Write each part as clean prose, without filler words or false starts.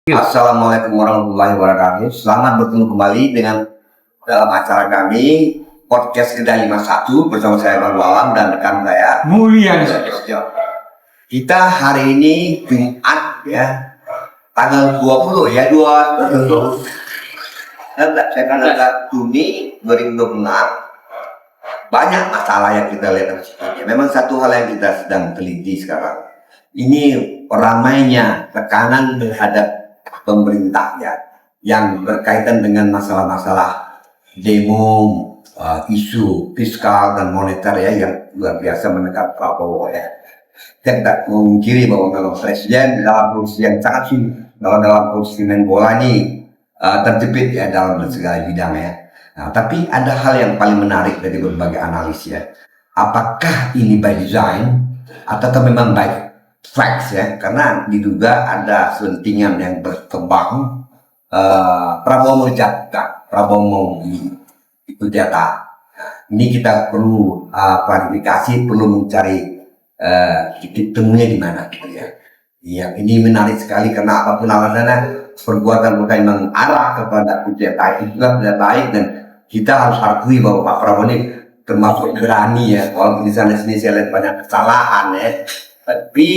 Assalamualaikum warahmatullahi wabarakatuh. Selamat bertemu kembali dalam acara kami podcast Lidah 51 bersama saya Bang Walam dan rekan saya Mulia. Kita hari ini Jumat ya, tanggal 20 ya, 2 Juni 2026. Banyak masalah yang kita lihat di sini. Memang satu hal yang kita sedang teliti sekarang. Ini ramainya tekanan terhadap pemerintah ya, yang berkaitan dengan masalah-masalah demo, isu fiskal dan moneter ya, yang luar biasa menekan Prabowo ya. Kita tidak memungkiri bahwa memang presiden dalam posisi yang sangat sulit, dalam posisi main bola ini terjepit ya dalam segala bidang ya. Nah, tapi ada hal yang paling menarik dari berbagai analis ya. Apakah ini by design ataukah memang by facts ya, karena diduga ada selentingan yang berkembang. Prabowo mau dijatuhkan, Prabowo mau dikudeta. Ini kita perlu klarifikasi, perlu mencari titik temunya di mana gitu ya. Yang ini menarik sekali karena apapun alasannya perbuatan bukan mengarah kepada kudeta itu juga tidak baik, dan kita harus akui bahwa Pak Prabowo ini termasuk berani ya, walaupun di sana sini saya lihat banyak kesalahan ya. Tapi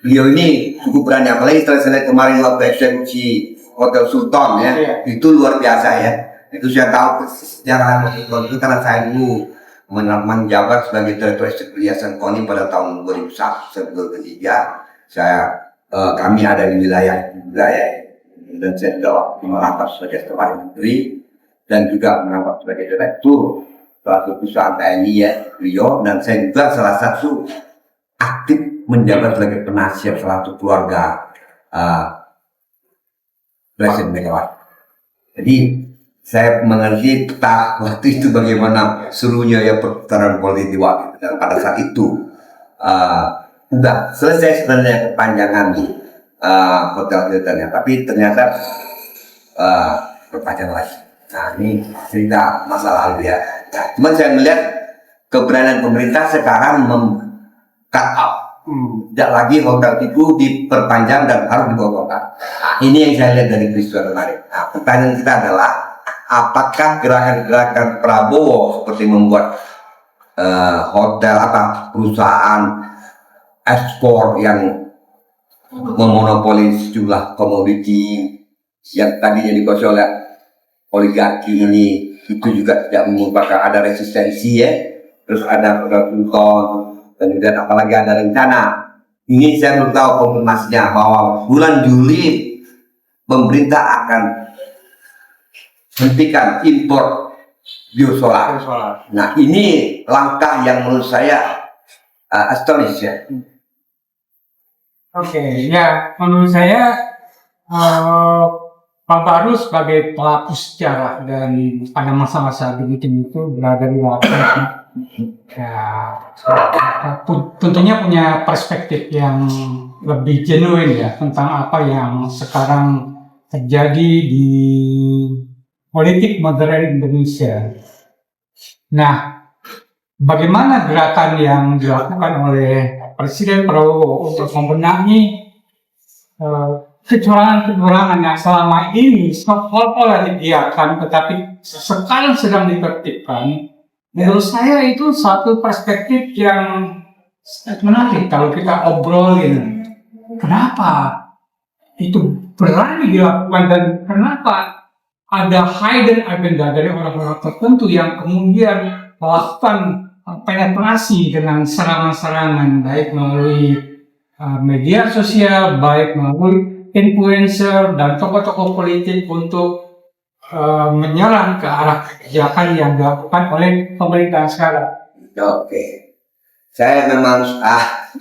beliau ini cukup berani, apalagi setelah saya lihat kemarin waktu eksekusi Hotel Sultan ya, itu luar biasa ya. Itu saya tahu sejarah itu karena saya dulu menjabat sebagai Direktur Eksekutif Yayasan KONI pada tahun 2001 kami ada di wilayah dan saya merangkap sebagai Kepala Menteri dan juga merangkap sebagai Direktur suatu perusahaan TNI ya, beliau, dan saya juga salah satu aktif menjabat sebagai penasihat salah satu keluarga Presiden Megawati. Jadi saya mengerti peta waktu itu bagaimana serunya ya perputaran politik di waktu itu, dan pada saat itu sudah selesai sebenarnya kepanjangan hotel Hiltonnya, tapi ternyata berpanjang lagi. Nah, ini cerita masa lalu ya. Nah, cuman saya melihat keberanian pemerintah sekarang cut up. Tidak lagi hotel itu diperpanjang dan harus dibongkar. Nah, ini yang saya lihat dari peristiwa kemarin. Nah, pertanyaan kita adalah apakah gerakan-gerakan Prabowo seperti membuat hotel perusahaan ekspor yang memonopoli sejumlah komoditi yang tadinya dikuasai oleh oligarki ini, itu juga tidak merupakan ada resistensi ya. Terus ada Sultan, dan apalagi ada rencana. Ini saya belum tahu konfirmasinya bahwa bulan Juli pemerintah akan hentikan impor biosolar. Nah, ini langkah yang menurut saya astonis ya. Oke, ya menurut saya Pak Baru sebagai pelaku sejarah dan pada masa-masa demikian itu berada di waktu ya, tentunya punya perspektif yang lebih genuine ya tentang apa yang sekarang terjadi di politik modern Indonesia. Nah, bagaimana gerakan yang dilakukan oleh Presiden Prabowo untuk membenahi kecurangan-kecurangan yang selama ini seolah-olah dibiarkan tetapi sekarang sedang ditertibkan, menurut saya itu satu perspektif yang menarik kalau kita obrolin. Kenapa itu berani dilakukan dan kenapa ada hidden agenda dari orang-orang tertentu yang kemudian melakukan penetrasi dengan serangan-serangan baik melalui media sosial, baik melalui influencer dan tokoh-tokoh politik untuk menyerang ke arah kebijakan yang dilakukan oleh pemerintah sekarang. Oke, saya memang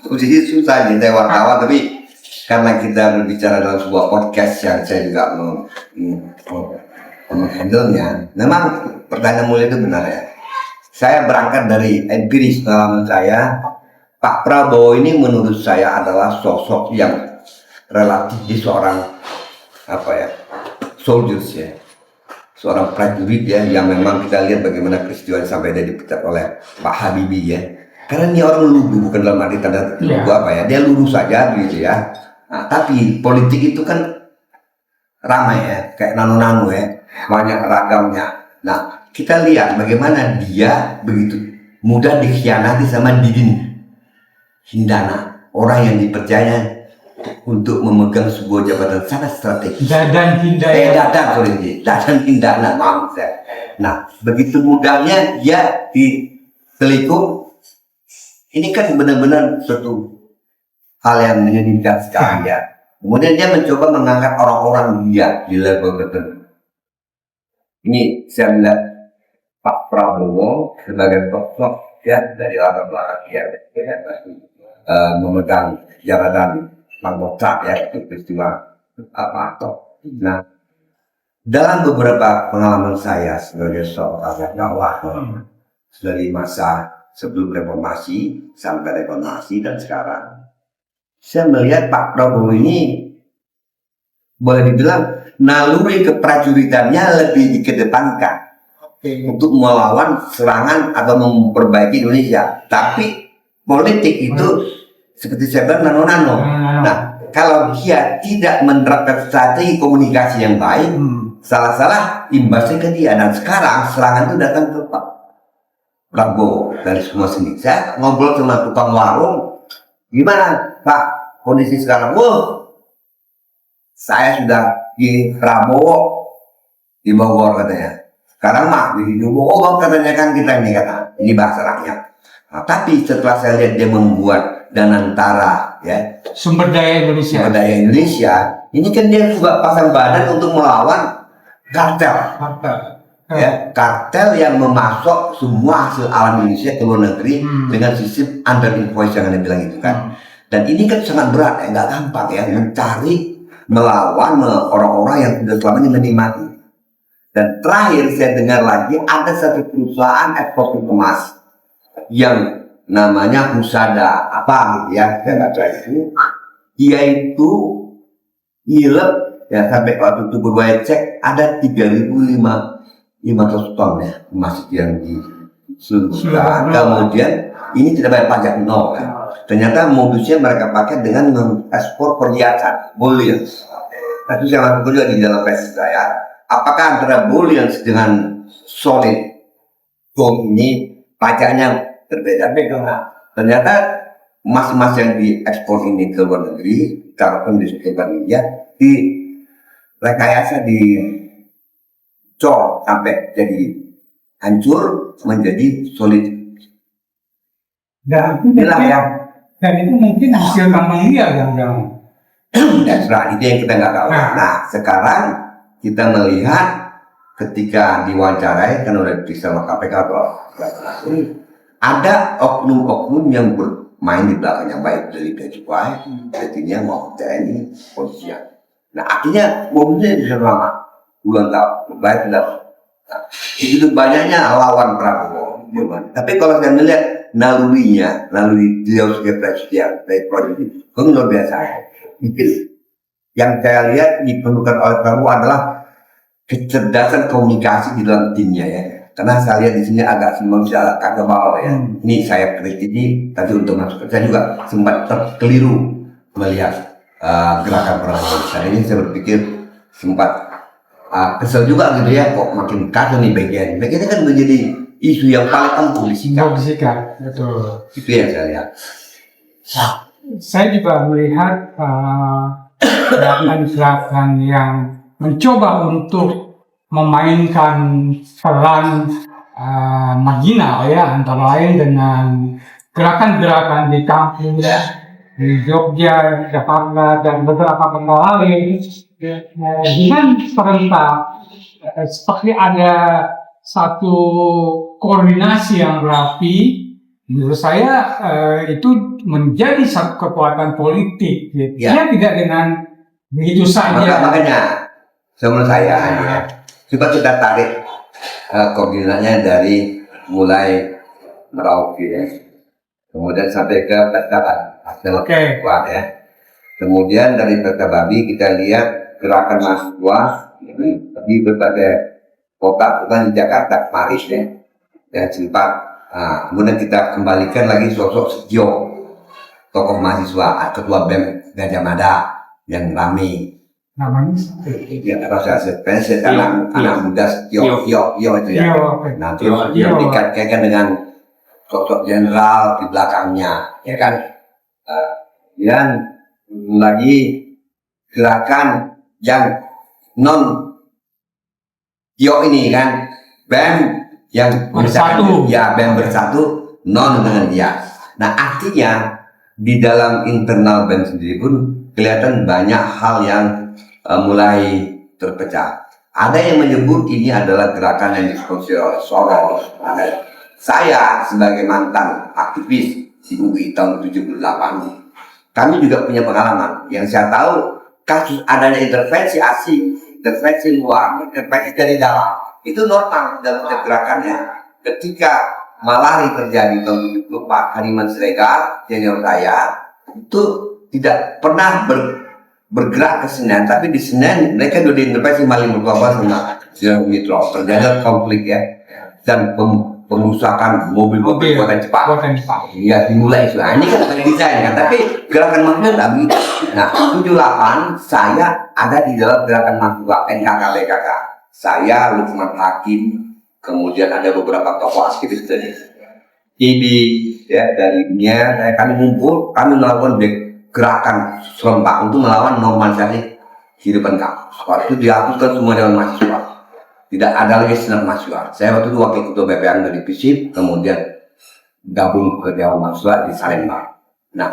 posisi susah nih saya wartawan, tapi karena kita berbicara dalam sebuah podcast yang saya juga menghandle-nya, memang pertanyaan mulia itu benar ya. Saya berangkat dari empiris pengalaman saya. Pak Prabowo ini menurut saya adalah sosok yang relatif seorang soldiers ya, seorang prajurit ya, yang memang kita lihat bagaimana peristiwa sampai dia dipecat oleh Pak Habibie ya, karena dia orang lugu, bukan dalam arti tanda lugu dia lurus saja gitu ya. Nah, tapi politik itu kan ramai ya, kayak nano-nano ya, banyak ragamnya. Nah, kita lihat bagaimana dia begitu mudah dikhianati sama Didin Hindana, orang yang dipercaya untuk memegang sebuah jabatan sangat strategis. Dadan Hindaya. Dadan Hindana, maaf saya. Nah, begitu mudahnya dia ditelikung. Ini kan benar-benar suatu hal yang menyedihkan sekali ya. Kemudian dia mencoba mengangkat orang-orang dia di level tertentu. Ini saya melihat Pak Prabowo sebagai sosok ya dari latar belakang dia memegang jabatan anggota ya itu peristiwa atau. Nah, dalam beberapa pengalaman saya sebagai seorang dakwah dari masa sebelum reformasi sampai reformasi dan sekarang, saya melihat Pak Prabowo ini boleh dibilang naluri keprajuritannya lebih dikedepankan untuk melawan serangan atau memperbaiki Indonesia. Tapi politik itu seperti saya bilang nano-nano. Nah, kalau dia tidak menerapkan strategi komunikasi yang baik, salah-salah imbasnya ke dia. Dan sekarang serangan itu datang ke Pak Prabowo dari semua sini. Saya ngobrol sama tukang warung, gimana Pak kondisi sekarang? Saya sudah di Prabowo di Bogor katanya. Sekarang mah di Bogor katanya kan kita ini bahasa rakyat. Nah, tapi setelah saya lihat dia membuat Danantara ya, Sumber daya Indonesia, ini kan dia juga pasang badan untuk melawan kartel. Ya, kartel yang memasok semua hasil alam Indonesia ke luar negeri dengan sistem under invoice yang Anda bilang itu kan. Dan ini kan sangat berat ya, nggak gampang ya mencari melawan orang-orang yang sudah selama ini menikmati. Dan terakhir saya dengar lagi ada satu perusahaan ekspor emas yang namanya Husada apa gitu ya, saya nggak tahu itu. Dia itu nilep ya sampai waktu itu berbayar cek ada 3.500 ton ya emas yang diseluruhkan. Kemudian ini tidak bayar pajak nol kan. Ternyata modusnya mereka pakai dengan mengekspor perhiasan bullion. Nah, itu saya lakukan juga di dalam versi saya. Apakah antara bullion dengan solid gold ini pajaknya berbeda-beda? Ternyata emas-emas yang diekspor ini ke luar negeri, kalau pendistribusikan dia di rekayasa di cor sampai jadi hancur menjadi solid. Dan itu mungkin hasil tambang liar yang Nah, itu yang kita nggak tahu. Nah, sekarang kita melihat ketika diwawancarai kan oleh Prisma KPK atau ada oknum-oknum yang bermain di belakangnya baik dari Cukai, jadinya mau TNI, polisi. Nah, akhirnya mobilnya bisa lama puluhan tahun, baik tidak. Nah, begitu banyaknya lawan Prabowo. Tapi kalau saya melihat naluri dia sebagai presiden dari proyek itu luar biasa. Yang saya lihat diperlukan oleh Prabowo adalah kecerdasan komunikasi di dalam timnya ya. Karena saya lihat di sini agak manusia kagak bawah ya. Ini saya kritisi tadi untuk masuk. Saya juga sempat terkeliru melihat gerakan Prabowo. Ini saya berpikir sempat kesel juga gitu ya. Kok makin kacau nih bagian. Bagiannya kan menjadi isu yang paling empuk disikap. Betul. Itu yang saya lihat. Nah, saya juga melihat gerakan-gerakan yang mencoba untuk memainkan peran marginal ya, antara lain dengan gerakan-gerakan di kampus di Jogja, Jakarta dan beberapa tempat lain dengan serentak seperti ada satu koordinasi yang rapi. Menurut saya itu menjadi satu kekuatan politik. Dia tidak dengan begitu saja. Makanya menurut saya ya, coba kita tarik koordinatnya dari mulai Merauke ya, kemudian sampai ke Pesta Hasil Kuat ya. Kemudian dari Pesta Babi kita lihat gerakan mahasiswa di berbagai kota, bukan di Jakarta, Paris ya, dan sempat. Kemudian kita kembalikan lagi sosok Setio, tokoh mahasiswa, ketua BEM Gajah Mada yang ramai. namanya Ya, rasa pensiun anak muda Tio itu ya. Nah, terus dia dikaitkan dengan sosok jenderal di belakangnya, ya kan? Dan lagi gerakan yang non Tio ini kan, BEM yang Bersatu. ya BEM bersatu non dengan dia. Nah, artinya di dalam internal BEM sendiri pun kelihatan banyak hal yang mulai terpecah. Ada yang menyebut ini adalah gerakan yang disponsori oleh Soros. Saya sebagai mantan aktivis di UI tahun 78, kami juga punya pengalaman. Yang saya tahu, kasus adanya intervensi asing, intervensi luar, intervensi dari dalam, itu normal dalam gerakannya. Ketika Malari terjadi tahun 74, Hardiman Siregar, senior saya, itu tidak pernah bergerak ke Senen, tapi di Senen mereka sudah diintervensi Malim Murtoba sama Sirang Mitro. Terjadi konflik ya, dan perusakan mobil-mobil buatan Jepang. Ya dimulai itu. Nah, ini kan dari desain kan, tapi gerakan mahasiswa tidak begitu. Nah, 78 saya ada di dalam gerakan mahasiswa NKK BKK. Saya, Lukman Hakim, kemudian ada beberapa tokoh aktivis dari IB, ya dari dunia. Kami ngumpul, kami melakukan gerakan serempak untuk melawan normalisasi kehidupan kampus. Waktu itu dihapuskan semua dewan mahasiswa, tidak ada lagi senat mahasiswa. Saya waktu itu wakil ketua BPM dari FISIP, kemudian gabung ke dewan mahasiswa di Salemba. Nah,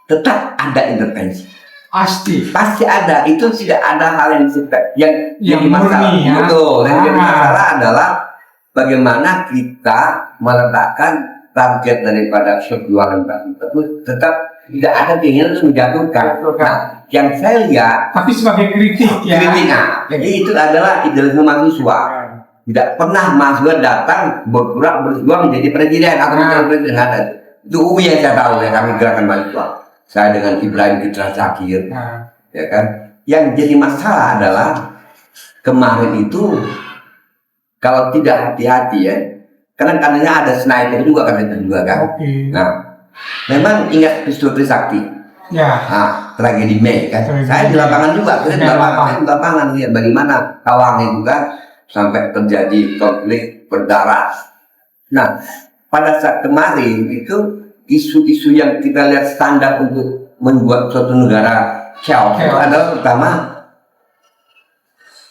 tetap ada intervensi, pasti ada. Itu tidak ada hal yang disebut yang jadi masalah. Murni, ya? Betul. Yang jadi masalah adalah bagaimana kita meletakkan target daripada perjuangan tersebut tetap tidak ada keinginan untuk menjatuhkan. Nah, yang saya lihat, tapi sebagai kritik ya. kritiknya, jadi itu adalah idealisme mahasiswa. Tidak pernah mahasiswa datang berjuang menjadi presiden atau menjadi presiden. Ada itu UI yang saya tahu ya, kami gerakan mahasiswa. Saya dengan Ibrahim Fitra Zakir, ya kan. Yang jadi masalah adalah kemarin itu kalau tidak hati-hati ya, karena katanya ada sniper juga katanya juga kan. Nah, memang ingat peristiwa Trisakti, ya. Nah, tragedi Mei kan. Saya di lapangan juga, saya di lapangan lihat bagaimana Tawang itu kan sampai terjadi konflik berdarah. Nah, pada saat kemarin itu isu-isu yang kita lihat standar untuk membuat suatu negara chaos itu adalah pertama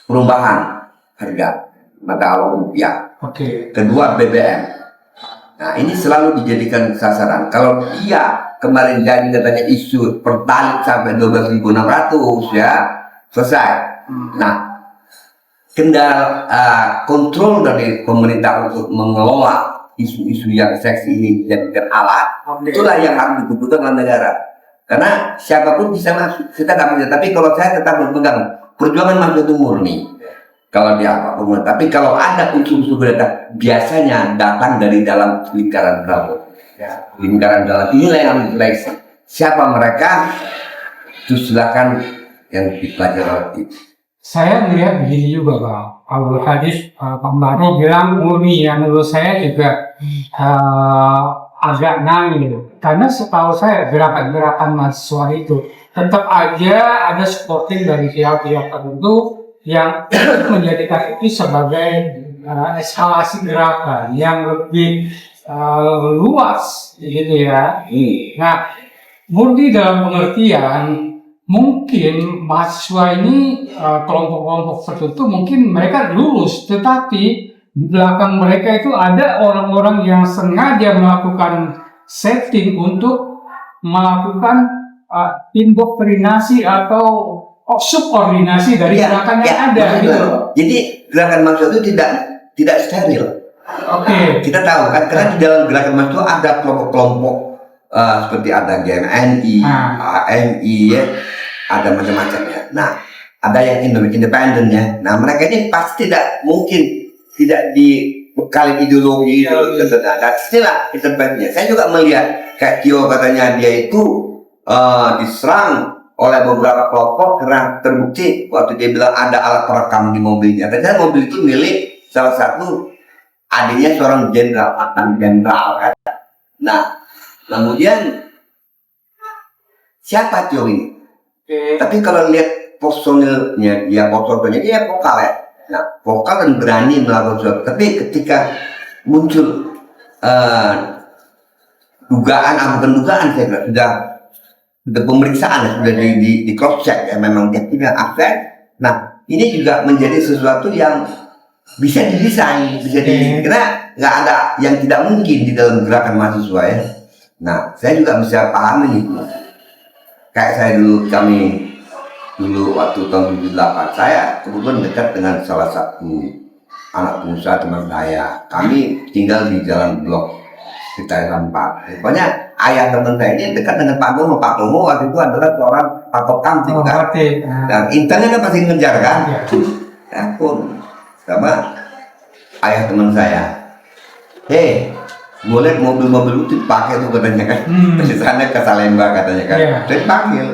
perubahan harga mata uang rupiah. Kedua BBM. Nah, ini selalu dijadikan sasaran. Kalau dia kemarin jadi katanya isu pertalite sampai 12.600 ya selesai. Nah, kendala kontrol dari pemerintah untuk mengelola isu-isu yang seksi ini dijadikan alat, itulah yang harus dibutuhkan oleh negara. Karena siapapun bisa masuk, kita nggak bisa. Tapi kalau saya tetap berpegang perjuangan mahasiswa itu murni. Kalau dia apapun, tapi kalau ada unsur-unsur berada, biasanya datang dari dalam lingkaran dalam. Lingkaran dalam inilah yang diseleksi. Siapa mereka? Itu silakan yang dipelajari oleh itu. Saya melihat begini juga Bang. Kalau hadis Pak Baru bilang murni, yang menurut saya juga agak nangis. Karena setahu saya gerakan-gerakan mahasiswa itu tetap aja ada supporting dari pihak-pihak tertentu yang menjadikan itu sebagai eskalasi gerakan yang lebih luas gitu ya. Nah, murni dalam pengertian mungkin mahasiswa ini kelompok-kelompok tertentu mungkin mereka lulus, tetapi di belakang mereka itu ada orang-orang yang sengaja melakukan setting untuk melakukan indoktrinasi atau subordinasi dari gerakan yang ada. Gitu. Jadi gerakan mahasiswa itu tidak steril. Kita tahu kan, karena di dalam gerakan mahasiswa ada kelompok-kelompok seperti ada GMNI, AMI, ya, ada macam-macamnya. Nah, ada yang independen ya. Nah, mereka ini pasti tidak mungkin tidak dibekali ideologi dan istilah intervensinya. Saya juga melihat kayak Tio katanya dia itu diserang oleh beberapa kelompok karena terbukti waktu dia bilang ada alat perekam di mobilnya. Ternyata mobil itu milik salah satu adiknya seorang jenderal, mantan jenderal kan. Nah, kemudian siapa Tio ini? Tapi kalau lihat personilnya dia vokal ya. Nah, vokal dan berani melakukan sesuatu. Tapi ketika muncul dugaan, bukan dugaan, saya kira sudah pemeriksaan, sudah di cross check ya, memang dia punya akses. Nah, ini juga menjadi sesuatu yang bisa didesain, karena nggak ada yang tidak mungkin di dalam gerakan mahasiswa ya. Nah, saya juga bisa paham ini. Kayak saya dulu waktu tahun 78, saya kebetulan dekat dengan salah satu anak pengusaha teman saya. Kami tinggal di Jalan Blok kita Rampak. Pokoknya ayah teman saya ini dekat dengan Pak Gomo. Pak Gomo waktu itu adalah seorang pakok kamtip kan. Dan internnya kan pasti ngejar kan. Ya pun sama ayah teman saya. Boleh mobil-mobil itu dipakai tuh katanya kan. Di sana ke Salemba katanya kan. Saya panggil.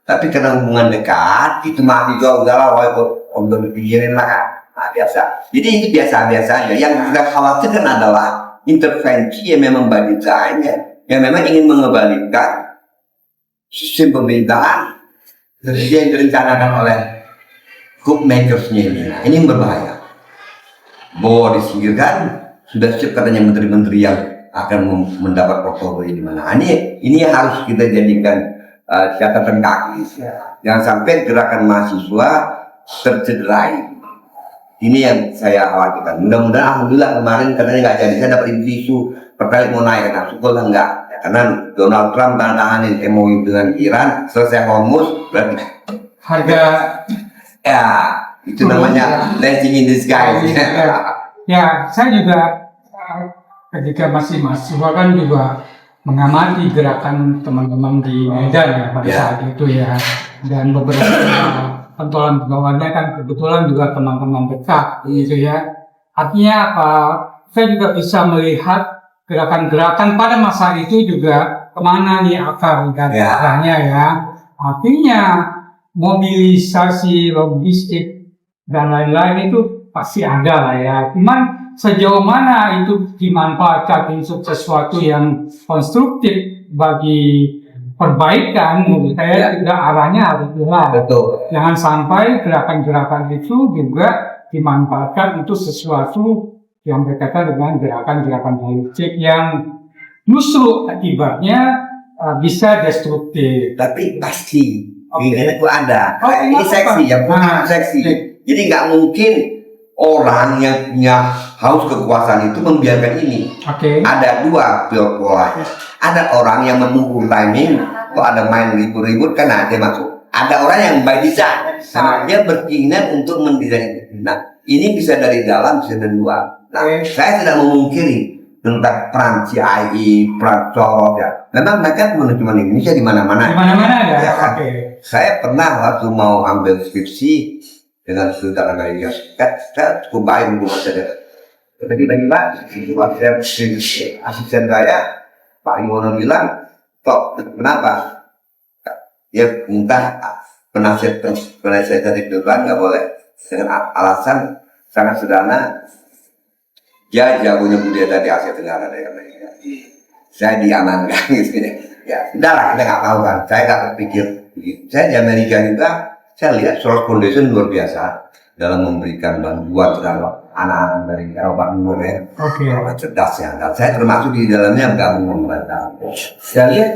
Tapi karena hubungan dekat, itu mahasiswa udahlah, udah dipikirin lah. Nah, biasa. Jadi ini biasa-biasa aja. Yang kita khawatirkan adalah intervensi yang memang by design yang memang ingin mengembalikan sistem pemerintahan seperti yang direncanakan oleh coup makersnya ini. Nah, ini yang berbahaya. Bahwa disingkirkan sudah siap katanya menteri-menteri yang akan mendapat portofolio di mana. Ini yang harus kita jadikan catatan kaki. Jangan sampai gerakan mahasiswa tercederai. Ini yang saya khawatirkan. Mudah-mudahan alhamdulillah kemarin katanya nggak jadi. Saya dapat isu pertalite mau naik, karena syukurlah enggak. Ya, karena Donald Trump tandatanganin MOU dengan Iran, selesai Hormuz, berarti harga ya itu namanya blessing in disguise. Ya, saya juga ketika masih mahasiswa kan juga mengamati gerakan teman-teman di Medan ya pada saat itu ya, dan beberapa pentolan-pentolannya kan kebetulan juga teman-teman dekat gitu ya. Artinya apa? Saya juga bisa melihat gerakan-gerakan pada masa itu juga kemana nih arahnya ya. Artinya mobilisasi logistik dan lain-lain itu pasti ada lah ya. Cuman sejauh mana itu dimanfaatkan untuk sesuatu yang konstruktif bagi perbaikan, menurut saya juga arahnya harus jelas. Betul. Jangan sampai gerakan-gerakan itu juga dimanfaatkan untuk sesuatu yang berkaitan dengan gerakan-gerakan politik yang justru akibatnya bisa destruktif. Tapi pasti itu ada. Ini seksi ya, seksi. Jadi nggak mungkin orang yang punya haus kekuasaan itu membiarkan ini. Ada dua polanya. Ada orang yang menunggu timing, kok ada main ribut-ribut kan dia masuk. Ada orang yang by design, karena dia berkeinginan untuk mendesain. Nah, ini bisa dari dalam, bisa dari luar. Nah, saya tidak memungkiri tentang peran CIE, peran Soros ya. Memang mereka cuma di Indonesia di mana-mana. Di mana-mana ya. Saya pernah waktu mau ambil skripsi dengan Sultan Amerika Serikat, saya cukup baik untuk saya. Tapi bagaimana? Asisten saya Pak Imono bilang, kok kenapa? Dia minta penasihat dari depan nggak boleh, dengan alasan sangat sederhana, dia jagonya budaya di Asia Tenggara dari Amerika. Saya diamankan gitu ya. Udahlah, kita nggak tahu kan. Saya nggak berpikir. Saya di Amerika juga, saya lihat Soros Foundation luar biasa dalam memberikan bantuan terhadap anak-anak dari Eropa Timur ya, orang cerdas ya. Dan saya termasuk di dalamnya nggak membantah. Saya lihat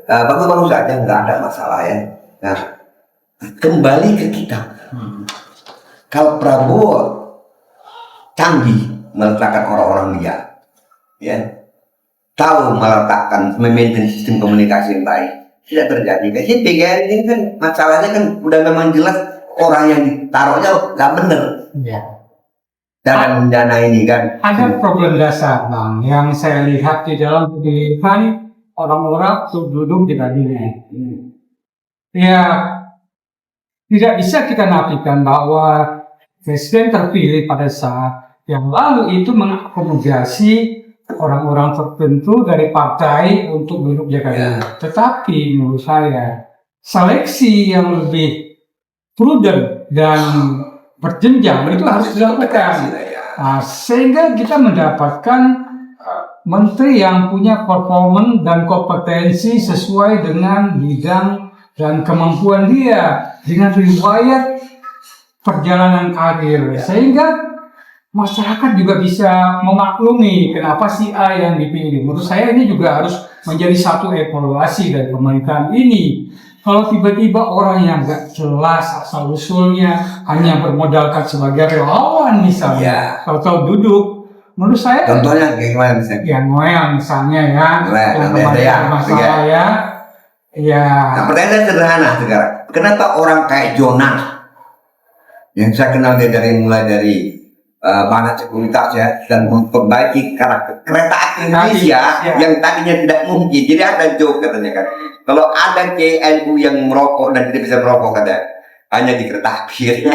bagus-bagus saja, nggak ada masalah ya. Nah, kembali ke kita. Kalau Prabowo canggih meletakkan orang-orang dia, ya, tahu meletakkan memaintain sistem komunikasi yang baik, tidak terjadi. Jadi PGN ini kan masalahnya kan udah memang jelas orang yang ditaruhnya nggak bener. Dan dana ini kan ada problem dasar bang yang saya lihat di dalam pemilihan orang-orang duduk di kabinet. Ya, tidak bisa kita nafikan bahwa presiden terpilih pada saat yang lalu itu mengakomodasi orang-orang tertentu dari partai untuk duduk di kabinet. Tetapi menurut saya seleksi yang lebih prudent dan berjenjang itu harus dilakukan. Nah, sehingga kita mendapatkan menteri yang punya performa dan kompetensi sesuai dengan bidang dan kemampuan dia. dengan riwayat perjalanan karir, sehingga masyarakat juga bisa memaklumi kenapa si A yang dipilih. Menurut saya ini juga harus menjadi satu evaluasi dari pemerintahan ini. Kalau tiba-tiba orang yang nggak jelas asal usulnya hanya bermodalkan sebagai relawan misalnya, tahu-tahu duduk, menurut saya Contohnya kayak gimana misalnya? yang Noel misalnya ya, Noel, yang ada kemarin ya, masalah ya, Nah, pertanyaan sederhana sekarang. Kenapa orang kayak Jonas yang saya kenal dia mulai dari banyak sekuritas ya dan memperbaiki karakter kereta api Indonesia yang tadinya tidak mungkin. Jadi ada joke katanya kan. Kalau ada KNU yang merokok dan tidak bisa merokok katanya hanya di kereta api.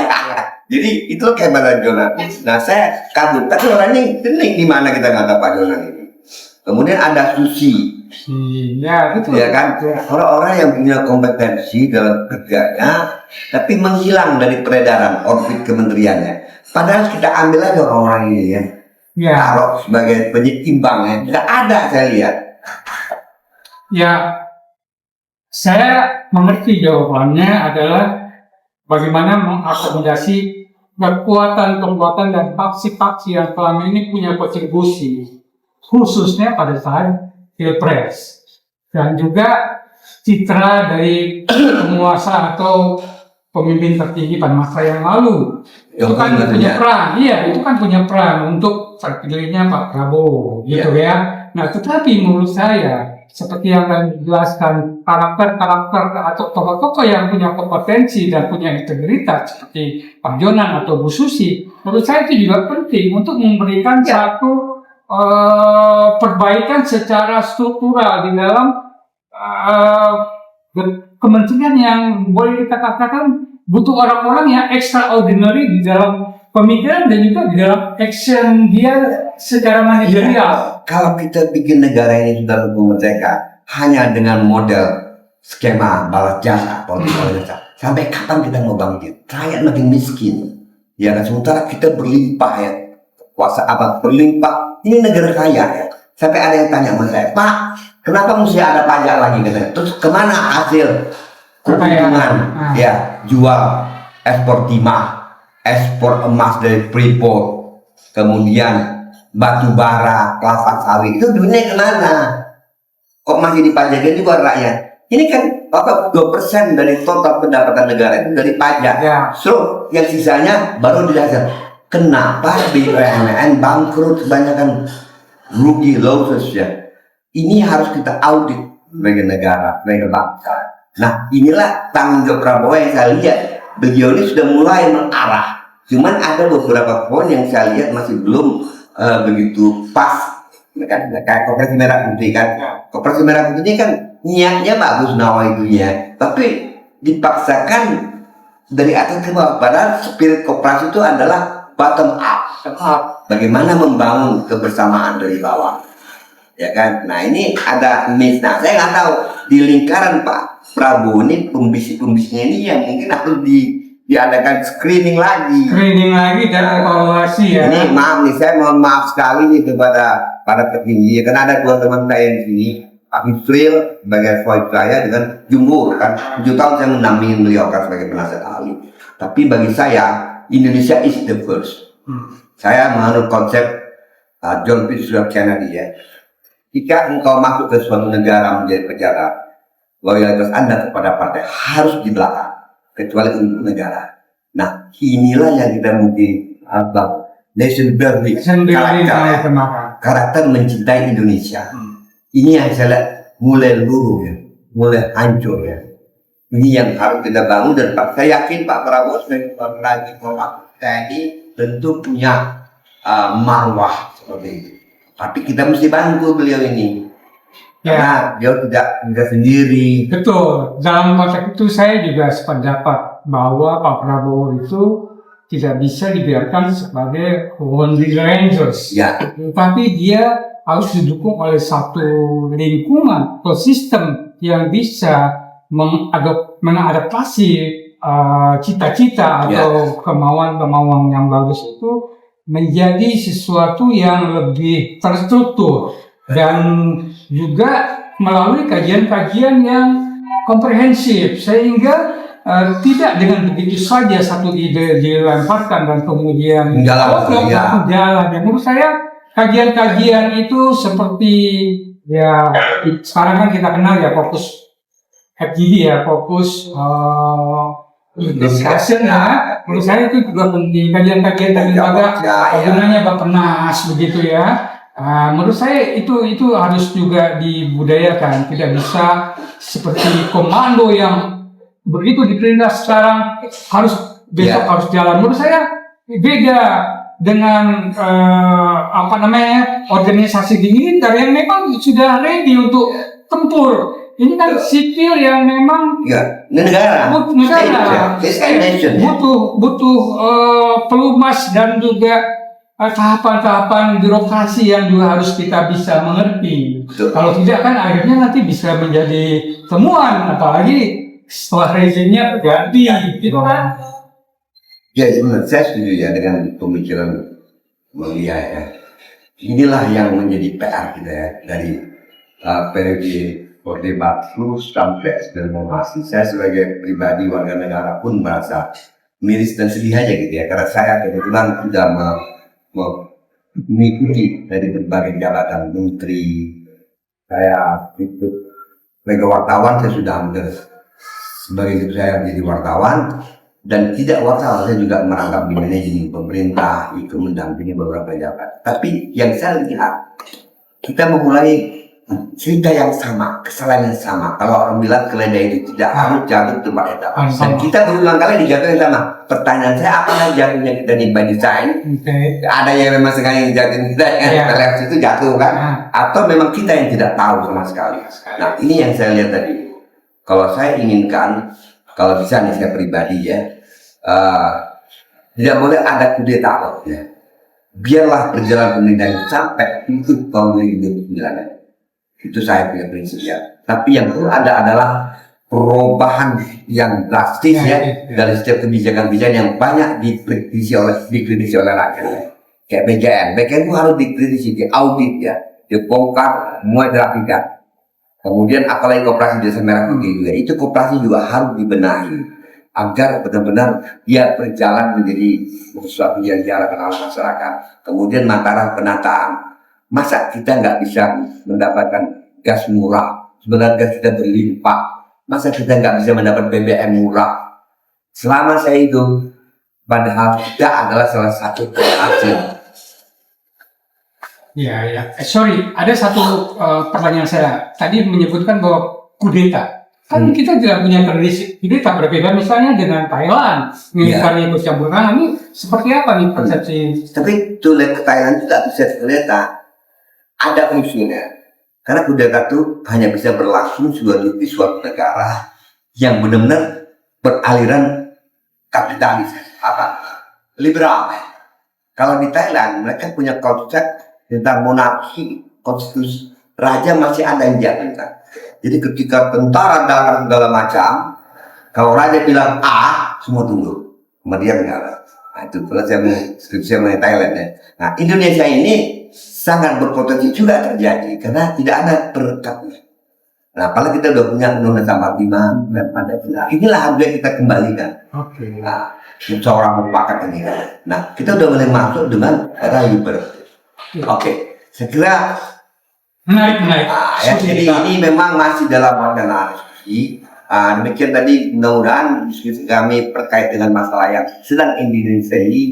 Jadi itu kayak Pak Jonas. Nah saya kagum. Tapi orangnya tening di mana kita nggak tahu Pak Jonas ini. Kemudian ada Susi. ya betul. Ya kan, orang-orang yang punya kompetensi dalam kerjanya, tapi menghilang dari peredaran orbit kementeriannya. Padahal kita ambil aja orang-orang ini ya, taruh sebagai penyeimbang ya, tidak ada saya lihat. Ya, saya mengerti jawabannya adalah bagaimana mengakomodasi kekuatan-kekuatan dan faksi-faksi yang selama ini punya kontribusi, khususnya pada saat Pilpres, dan juga citra dari penguasa atau pemimpin tertinggi pada masa yang lalu. Itu kan punya peran, itu kan punya peran untuk terpilihnya Pak Prabowo, gitu ya. Nah, tetapi menurut saya, seperti yang kami jelaskan, karakter-karakter atau tokoh-tokoh yang punya kompetensi dan punya integritas seperti Pak Jonan atau Bu Susi, menurut saya itu juga penting untuk memberikan satu perbaikan secara struktural di dalam kementerian yang boleh kita katakan butuh orang-orang yang extraordinary di dalam pemikiran dan juga di dalam action dia secara manajerial. Kalau kita bikin negara ini sudah lebih merdeka hanya dengan model skema balas jasa, politik balas jasa, sampai kapan kita mau bangkit? Rakyat makin miskin, ya kan? Sementara kita berlimpah ya, kuasa apa berlimpah. Ini negara kaya ya. Sampai ada yang tanya sama saya, Pak, kenapa mesti ada pajak lagi katanya? Terus kemana hasil keuntungan ya jual ekspor timah, ekspor emas dari Freeport, kemudian batu bara, kelapa sawit, itu duitnya kemana? Kok masih dipajakin juga rakyat? Ini kan 2% dari total pendapatan negara itu dari pajak. So yang sisanya baru dihasil. Kenapa BUMN bangkrut kebanyakan rugi losses ya? Ini harus kita audit sebagai negara, sebagai bangsa. Nah inilah tanggung jawab Prabowo yang saya lihat. Beliau ini sudah mulai mengarah. Cuman ada beberapa poin yang saya lihat masih belum begitu pas. Kan kayak Koperasi Merah Putih kan. Koperasi Merah Putih ini kan niatnya bagus nawaitunya, tapi dipaksakan dari atas ke bawah. Padahal spirit koperasi itu adalah bottom up, bagaimana membangun kebersamaan dari bawah, ya kan? Nah ini ada miss. Nah saya nggak tahu di lingkaran Pak Prabowo ini pembisik-pembisiknya ini yang mungkin harus diadakan screening lagi dan evaluasi ya. Ini maaf nih, saya mohon maaf sekali nih kepada para petinggi, karena ada dua teman saya di sini, Pak Yusril sebagai voice saya dengan Jumhur kan 7 tahun saya mendampingi beliau kan sebagai penasihat ahli. Tapi bagi saya Indonesia is the first. Saya menganut konsep John Fitzgerald Kennedy ya. Jika engkau masuk ke suatu negara menjadi pejabat, loyalitas Anda kepada partai harus di belakang, kecuali untuk negara. Nah, inilah yang kita mesti nation building, karakter mencintai Indonesia. Ini yang saya lihat mulai luruh ya, mulai hancur ya. Ini yang harus kita bangun, dan saya yakin Pak Prabowo sebagai kepala TNI tentu punya marwah seperti itu. Tapi kita mesti bantu beliau ini, karena dia tidak sendiri. Betul. Dalam konteks itu saya juga sependapat bahwa Pak Prabowo itu tidak bisa dibiarkan sebagai lonely rangers. Tapi dia harus didukung oleh satu lingkungan atau sistem yang bisa mengadaptasi cita-cita atau kemauan-kemauan yang bagus itu menjadi sesuatu yang lebih terstruktur dan juga melalui kajian-kajian yang komprehensif, sehingga tidak dengan begitu saja satu ide dilemparkan dan kemudian jalan. Dan menurut saya kajian-kajian itu seperti ya sekarang kan kita kenal ya fokus FGD ya, fokus discussion ya. Menurut saya itu juga penting, kajian-kajian tadi gunanya Bappenas begitu ya. Menurut saya itu harus juga dibudayakan, tidak bisa seperti komando yang begitu diperintah sekarang besok harus jalan. Menurut saya beda dengan organisasi militer yang memang sudah ready untuk tempur. Ini kan sipil yang memang negara butuh pelumas dan juga tahapan-tahapan birokrasi yang juga harus kita bisa mengerti. Kalau tidak kan akhirnya nanti bisa menjadi temuan, apalagi setelah rezimnya berganti, gitu kan? Ya, saya setuju ya dengan pemikiran Mulia ya. Inilah yang menjadi PR kita ya dari periode Orde Baru sampai reformasi. Saya sebagai pribadi warga negara pun merasa miris dan sedih aja gitu ya, karena saya kebetulan sudah mengikuti dari berbagai jabatan menteri. Saya ikut sebagai wartawan, saya sudah hampir sebagai itu saya jadi wartawan, dan tidak wartawan saya juga merangkap di manajemen pemerintah, itu mendampingi beberapa jabatan. Tapi yang saya lihat, kita memulai cerita yang sama, kesalahan yang sama. Kalau orang bilang keledai itu tidak harus jatuh di tempat yang sama. Dan kita berulang kali dijatuh yang sama. Pertanyaan saya, apakah jatuhnya kita di by design? Ada yang memang sengaja jatuhin kita, kita lihat itu jatuh kan? Atau memang kita yang tidak tahu sama sekali. Nah, ini yang saya lihat tadi. Kalau saya inginkan, kalau bisa nih saya pribadi ya, tidak boleh ada kudeta ya. Biarlah berjalan pemerintahan sampai itu tahun 2009. Itu saya punya prinsip ya. Tapi yang perlu ada adalah perubahan yang drastis dari setiap kebijakan-kebijakan yang banyak dikritisi oleh rakyat. Kayak BKN itu harus dikritisi, audit ya, dibongkar, mulai dirapikan. Kemudian apalagi koperasi Desa Merah Putih juga, itu koperasi juga harus dibenahi agar benar-benar dia berjalan menjadi sesuatu yang diharapkan oleh masyarakat. Kemudian masalah penataan. Masa kita nggak bisa mendapatkan gas murah? Sebenarnya gas kita berlimpah. Masa kita nggak bisa mendapat BBM murah? Selama saya hidup, padahal kita adalah salah satu penghasil. Ya. Sorry, ada satu pertanyaan saya. Tadi menyebutkan bahwa kudeta. Kan kita tidak punya tradisi kudeta, berbeda misalnya dengan Thailand. Militernya bercampur tangan. Ini seperti apa nih persepsi? Tapi ke Thailand tidak bisa kudeta. Ada unsurnya, karena kudeta itu hanya bisa berlangsung di suatu negara yang benar-benar beraliran kapitalis, liberal. Kalau di Thailand mereka punya konsep tentang monarki, konstitusi, raja masih ada yang diaturkan. Jadi ketika tentara datang segala macam, kalau raja bilang A, semua tunduk, kemudian enggak. Nah, itu saya mengenai Thailand ya. Nah, Indonesia ini sangat berpotensi juga terjadi karena tidak ada perekatnya. Nah, apalagi kita sudah punya Undang-Undang 45 dan Pancasila. Inilah harus kita kembalikan. Nah, seorang mufakat ini. Nah, kita sudah mulai masuk dengan era liberty. Saya kira menarik. Jadi ini memang masih dalam wacana diskusi. Demikian tadi, mudah-mudahan diskusi kami terkait dengan masalah yang sedang di Indonesia ini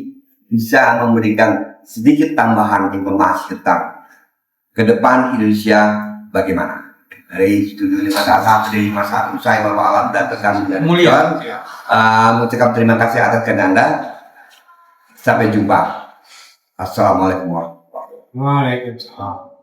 bisa memberikan sedikit tambahan informasi tentang ke depan Indonesia bagaimana. Dari Studio 51 dari masa usai Bapak Alam dan rekan Mulia, mengucapkan terima kasih atas kehadiran Anda. Sampai jumpa. Assalamualaikum warahmatullahi wabarakatuh. Waalaikumsalam.